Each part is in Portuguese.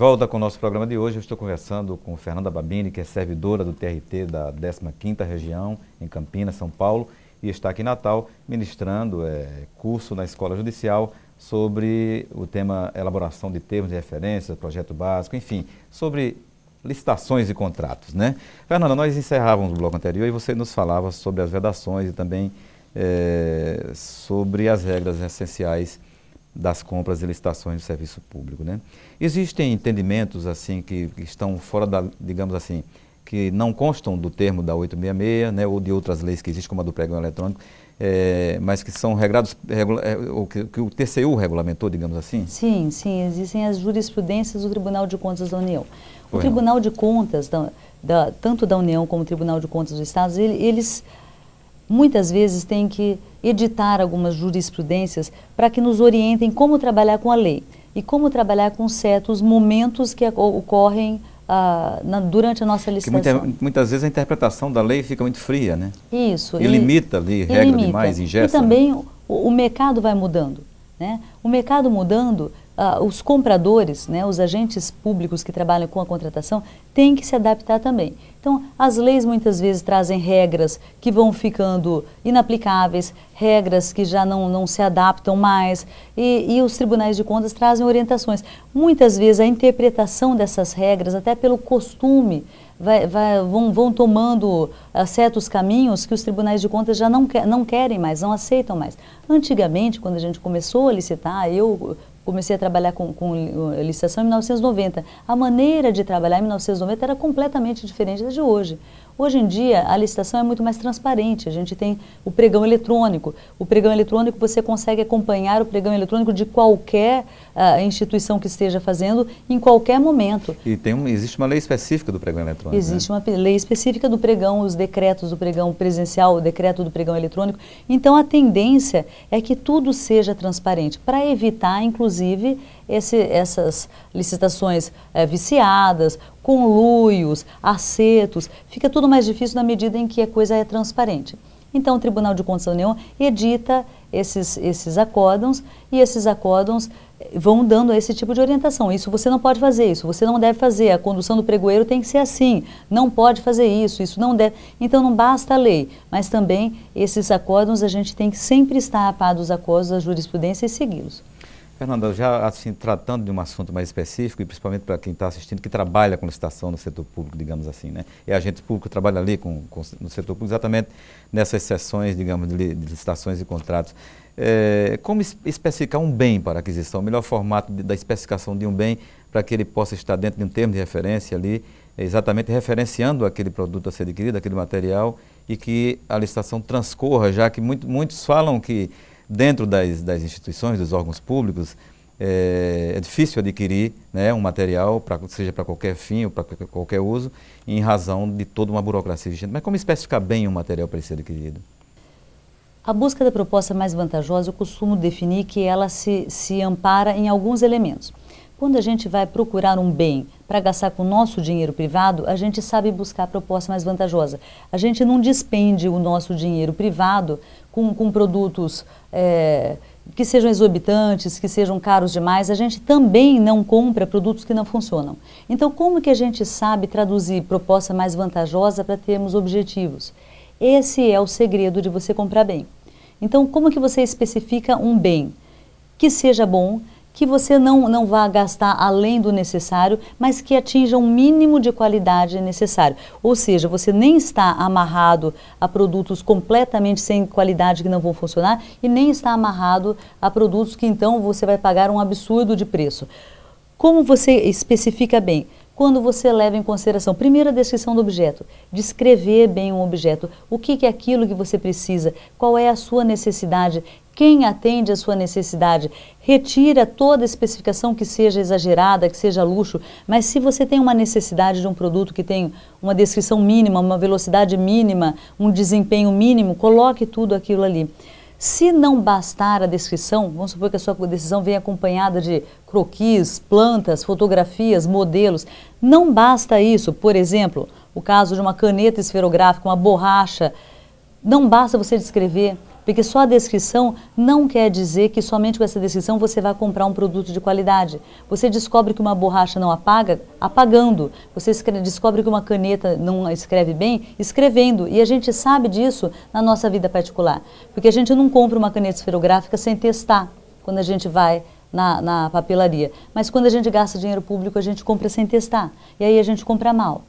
Volta com o nosso programa de hoje. Eu estou conversando com Fernanda Babini, que é servidora do TRT da 15ª Região, em Campinas, São Paulo, e está aqui em Natal ministrando curso na Escola Judicial sobre o tema elaboração de termos de referência, projeto básico, enfim, sobre licitações e contratos, né? Fernanda, nós encerrávamos o bloco anterior e você nos falava sobre as vedações e também sobre as regras essenciais das compras e licitações do serviço público, né? Existem entendimentos assim que estão fora da, digamos assim, que não constam do termo da 866, né, ou de outras leis que existem, como a do pregão eletrônico, mas que são regrados, que o TCU regulamentou, digamos assim? Sim, sim, existem as jurisprudências do Tribunal de Contas da União. O Tribunal de Contas, tanto da União como o Tribunal de Contas dos Estados, eles muitas vezes têm que editar algumas jurisprudências para que nos orientem como trabalhar com a lei e como trabalhar com certos momentos que ocorrem durante a nossa licitação. Porque muitas vezes a interpretação da lei fica muito fria, né? Isso. E limita ali, regra demais, ingessa. E também o mercado vai mudando, né? O mercado mudando, os compradores, né, os agentes públicos que trabalham com a contratação, têm que se adaptar também. Então, as leis muitas vezes trazem regras que vão ficando inaplicáveis, regras que já não se adaptam mais, e os tribunais de contas trazem orientações. Muitas vezes a interpretação dessas regras, até pelo costume, vão tomando certos caminhos que os tribunais de contas já não querem mais, não aceitam mais. Antigamente, quando a gente começou a licitar, eu comecei a trabalhar com licitação em 1990. A maneira de trabalhar em 1990 era completamente diferente da de hoje. Hoje em dia, a licitação é muito mais transparente. A gente tem o pregão eletrônico. O pregão eletrônico, você consegue acompanhar o pregão eletrônico de qualquer instituição que esteja fazendo em qualquer momento. E existe uma lei específica do pregão eletrônico, existe, né? Uma lei específica do pregão, os decretos do pregão presencial, o decreto do pregão eletrônico. Então, a tendência é que tudo seja transparente, para evitar, inclusive, essas licitações viciadas, conluios, acertos. Fica tudo mais difícil na medida em que a coisa é transparente. Então, o Tribunal de Contas da União edita esses acórdãos, e esses acórdãos vão dando esse tipo de orientação. Isso você não pode fazer, isso você não deve fazer, a condução do pregoeiro tem que ser assim, não pode fazer isso não deve. Então, não basta a lei, mas também esses acórdãos a gente tem que sempre estar a par dos acordos da jurisprudência e segui-los. Fernanda, já assim, tratando de um assunto mais específico, e principalmente para quem está assistindo, que trabalha com licitação no setor público, digamos assim, né? E agente público trabalha ali no setor público exatamente nessas sessões, digamos, de licitações e contratos. Como especificar um bem para aquisição, o melhor formato da especificação de um bem para que ele possa estar dentro de um termo de referência ali, exatamente referenciando aquele produto a ser adquirido, aquele material, e que a licitação transcorra, já que muitos falam que dentro das instituições, dos órgãos públicos, é difícil adquirir, né, um material, seja para qualquer fim ou para qualquer uso, em razão de toda uma burocracia vigente. Mas como especificar bem um material para ser adquirido? A busca da proposta mais vantajosa, eu costumo definir que ela se ampara em alguns elementos. Quando a gente vai procurar um bem para gastar com o nosso dinheiro privado, a gente sabe buscar a proposta mais vantajosa. A gente não despende o nosso dinheiro privado com produtos que sejam exorbitantes, que sejam caros demais. A gente também não compra produtos que não funcionam. Então, como que a gente sabe traduzir proposta mais vantajosa para termos objetivos? Esse é o segredo de você comprar bem. Então, como que você especifica um bem que seja bom, que você não vá gastar além do necessário, mas que atinja um mínimo de qualidade necessário. Ou seja, você nem está amarrado a produtos completamente sem qualidade que não vão funcionar e nem está amarrado a produtos que então você vai pagar um absurdo de preço. Como você especifica bem? Quando você leva em consideração, primeiro, a descrição do objeto, descrever bem um objeto, o que é aquilo que você precisa, qual é a sua necessidade, quem atende a sua necessidade, retira toda a especificação que seja exagerada, que seja luxo, mas se você tem uma necessidade de um produto que tem uma descrição mínima, uma velocidade mínima, um desempenho mínimo, coloque tudo aquilo ali. Se não bastar a descrição, vamos supor que a sua decisão venha acompanhada de croquis, plantas, fotografias, modelos, não basta isso. Por exemplo, o caso de uma caneta esferográfica, uma borracha, não basta você descrever Porque só a descrição não quer dizer que somente com essa descrição você vai comprar um produto de qualidade. Você descobre que uma borracha não apaga, apagando. Você descobre que uma caneta não escreve bem, escrevendo. E a gente sabe disso na nossa vida particular. Porque a gente não compra uma caneta esferográfica sem testar, quando a gente vai na papelaria. Mas quando a gente gasta dinheiro público, a gente compra sem testar. E aí a gente compra mal.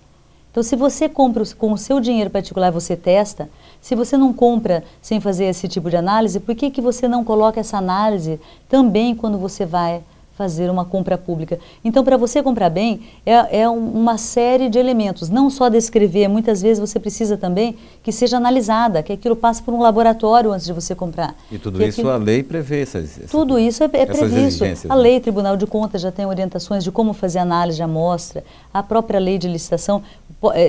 Então, se você compra com o seu dinheiro particular, você testa. Se você não compra sem fazer esse tipo de análise, por que você não coloca essa análise também quando você vai fazer uma compra pública? Então, para você comprar bem, é uma série de elementos. Não só descrever, muitas vezes você precisa também que seja analisada, que aquilo passe por um laboratório antes de você comprar. E tudo isso a lei prevê tudo isso é previsto. A né? lei Tribunal de Contas já tem orientações de como fazer análise de amostra. A própria lei de licitação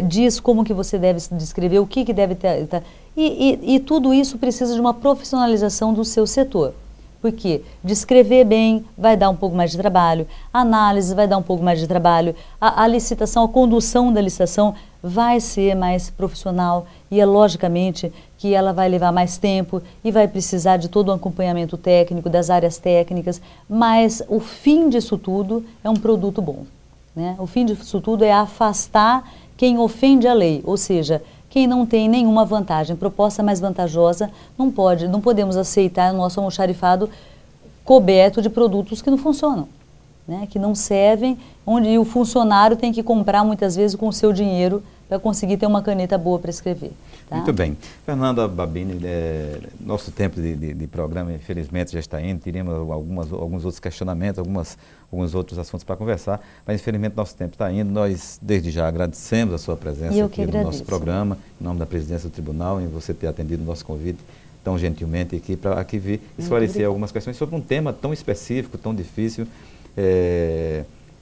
diz como que você deve descrever, o que deve ter. E tudo isso precisa de uma profissionalização do seu setor. Porque descrever bem vai dar um pouco mais de trabalho, a análise vai dar um pouco mais de trabalho, a licitação, a condução da licitação vai ser mais profissional e é logicamente que ela vai levar mais tempo e vai precisar de todo o acompanhamento técnico, das áreas técnicas, mas o fim disso tudo é um produto bom, né? O fim disso tudo é afastar quem ofende a lei, ou seja, quem não tem nenhuma vantagem, proposta mais vantajosa, não podemos aceitar o nosso almoxarifado coberto de produtos que não funcionam, né? Que não servem, onde o funcionário tem que comprar muitas vezes com o seu dinheiro para conseguir ter uma caneta boa para escrever. Tá? Muito bem. Fernanda Babini, nosso tempo de programa, infelizmente, já está indo. Teríamos alguns outros questionamentos, alguns outros assuntos para conversar, mas infelizmente nosso tempo está indo. Nós, desde já, agradecemos a sua presença aqui no nosso programa, em nome da presidência do tribunal, em você ter atendido o nosso convite tão gentilmente aqui para aqui vir esclarecer algumas questões sobre um tema tão específico, tão difícil,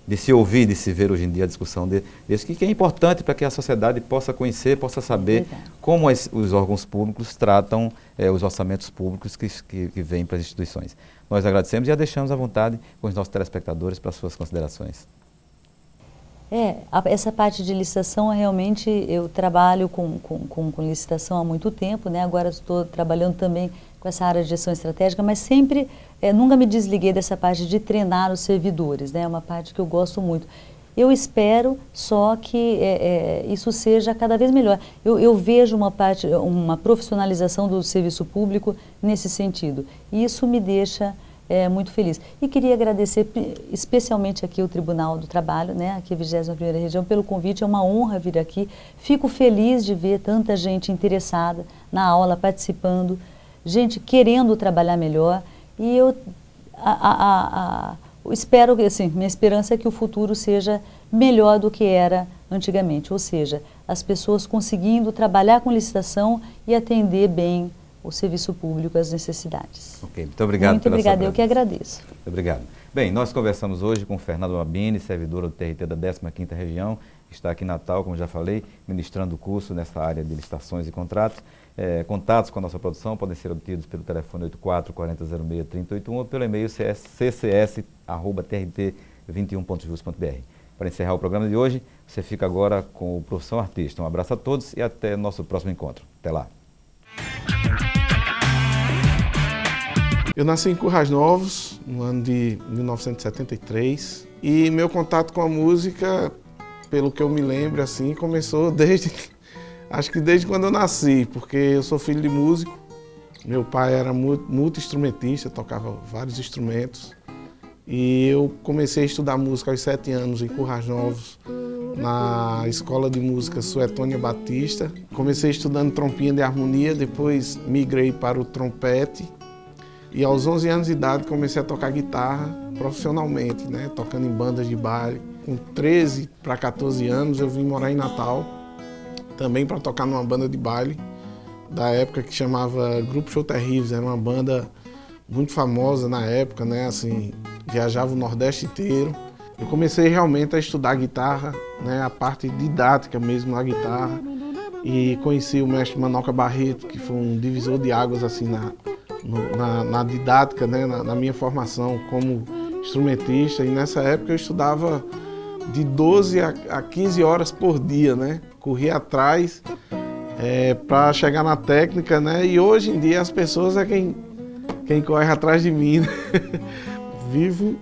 de se ouvir, de se ver hoje em dia a discussão desse, que é importante para que a sociedade possa conhecer, possa saber como os órgãos públicos tratam os orçamentos públicos que vêm para as instituições. Nós agradecemos e a deixamos à vontade com os nossos telespectadores para as suas considerações. Essa parte de licitação, realmente, eu trabalho com licitação há muito tempo, né? Agora estou trabalhando também com essa área de gestão estratégica, mas sempre, nunca me desliguei dessa parte de treinar os servidores, né? É uma parte que eu gosto muito. Eu espero só que isso seja cada vez melhor. Eu vejo uma profissionalização do serviço público nesse sentido, e isso me deixa muito feliz. E queria agradecer especialmente aqui o Tribunal do Trabalho, né, aqui a 21ª Região, pelo convite. É uma honra vir aqui. Fico feliz de ver tanta gente interessada na aula, participando, gente querendo trabalhar melhor. E eu espero que, assim, minha esperança é que o futuro seja melhor do que era antigamente, ou seja, as pessoas conseguindo trabalhar com licitação e atender bem o serviço público, as necessidades. Ok, muito obrigado. Muito obrigada, eu que agradeço. Muito obrigado. Bem, nós conversamos hoje com Fernanda Babini, servidora do TRT da 15ª Região, que está aqui em Natal, como já falei, ministrando o curso nessa área de licitações e contratos. Contatos com a nossa produção podem ser obtidos pelo telefone 84 40 06 3081 ou pelo e-mail ccs@trt21.jus.br. Para encerrar o programa de hoje, você fica agora com o Profissão Artista. Um abraço a todos e até nosso próximo encontro. Até lá. Eu nasci em Currais Novos, no ano de 1973, e meu contato com a música, pelo que eu me lembro, assim, começou acho que desde quando eu nasci, porque eu sou filho de músico. Meu pai era multi-instrumentista, tocava vários instrumentos, e eu comecei a estudar música aos 7 anos em Currais Novos, na Escola de Música Suetônia Batista. Comecei estudando trompinha de harmonia, depois migrei para o trompete, e aos 11 anos de idade comecei a tocar guitarra profissionalmente, né? Tocando em bandas de baile. Com 13 para 14 anos eu vim morar em Natal, também para tocar numa banda de baile da época que chamava Grupo Show Terríveis. Era uma banda muito famosa na época, né? Assim, viajava o Nordeste inteiro. Eu comecei realmente a estudar guitarra, né? A parte didática mesmo na guitarra, e conheci o mestre Manoca Barreto, que foi um divisor de águas assim na didática, né? Na minha formação como instrumentista. E nessa época eu estudava de 12 a 15 horas por dia, né? Corria atrás para chegar na técnica, né? E hoje em dia as pessoas é quem corre atrás de mim, né? Vivo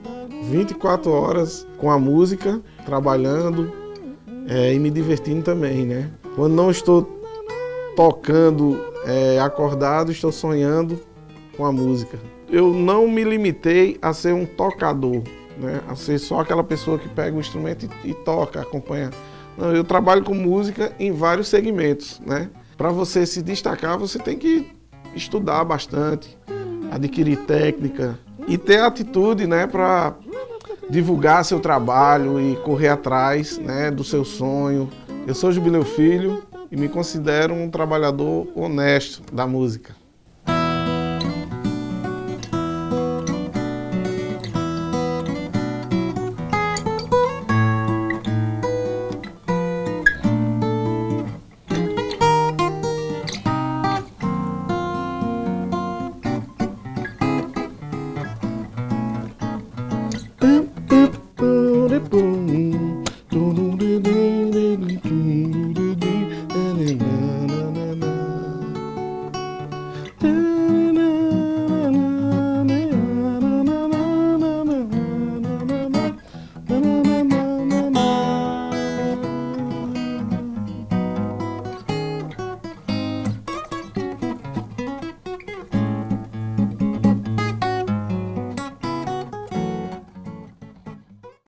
24 horas com a música, trabalhando e me divertindo também, né? Quando não estou tocando acordado, estou sonhando com a música. Eu não me limitei a ser um tocador, né? A ser só aquela pessoa que pega o instrumento e toca, acompanha. Não, eu trabalho com música em vários segmentos, né? Para você se destacar, você tem que estudar bastante, adquirir técnica e ter atitude, né, para divulgar seu trabalho e correr atrás, né, do seu sonho. Eu sou Jubileu Filho e me considero um trabalhador honesto da música.